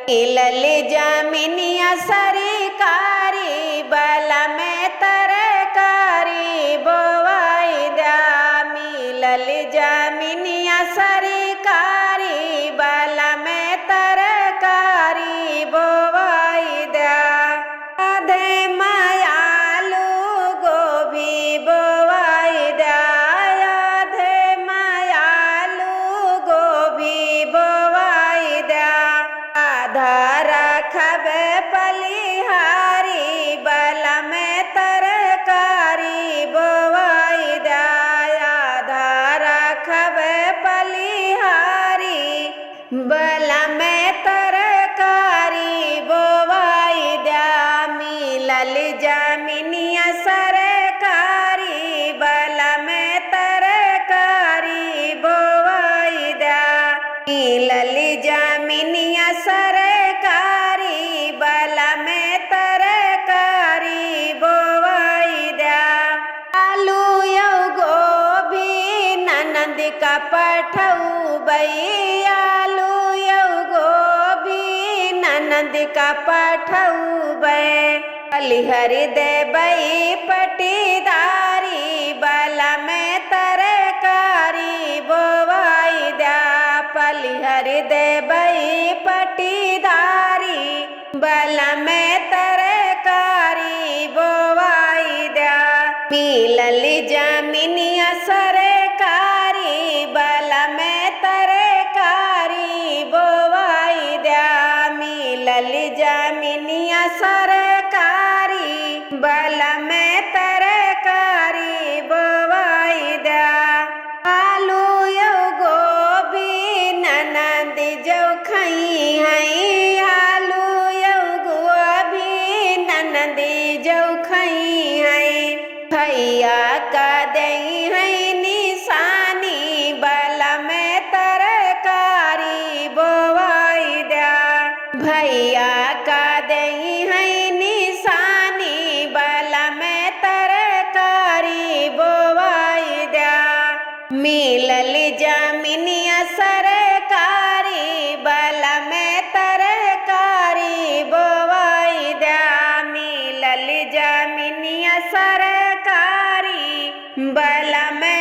मिलल जमीनिया सरकारी बल में तरकारी बोवाई दा। मिलल जमीनिया सरकारी बल में तरकारी बोवाई दा। आधे मायालू गोभी बोवाई दा। आधे मायालू गोभी बोवाई दा। आधा रखबे पलिहारी बल में तरकारी बोवाई दा। आधा रखबे पलिहारी बल में तरकारी बोवाई दा। मिलल जमीनिया सरकारी बल में तरकारी बोवाई दा। मिलल जमीनिया सरकारी बल में तरकारी बोवाई दा। आलू यौ गोभी ननद का पठौबै। आलू यौ गोभी ननद का पठौबै। पलिहर देबै पटीदारी बल में तरकारी बोवाई दा। पलिहर देबै पटीदारी बल में तरकारी बोवाई दा। मिलल जमीनिया सरकारी बल में तरकारी बोवाई दा। मिलल जमीनिया सरकारी बल में तरकारी बोवाई दा। आलू यौ गोभी ननद जौ खई हई। आलू यौ गोभी ननद जौ खई हई। भैया का दई हई निशानी बल में तरकारी बोवाई दा। भैया का दई हई निशानी बल में तरकारी बोवाई दा। मिलल जमीनिया सरकारी बल में तरकारी बोवाई दा। मिलल जमीनिया सरकारी बल में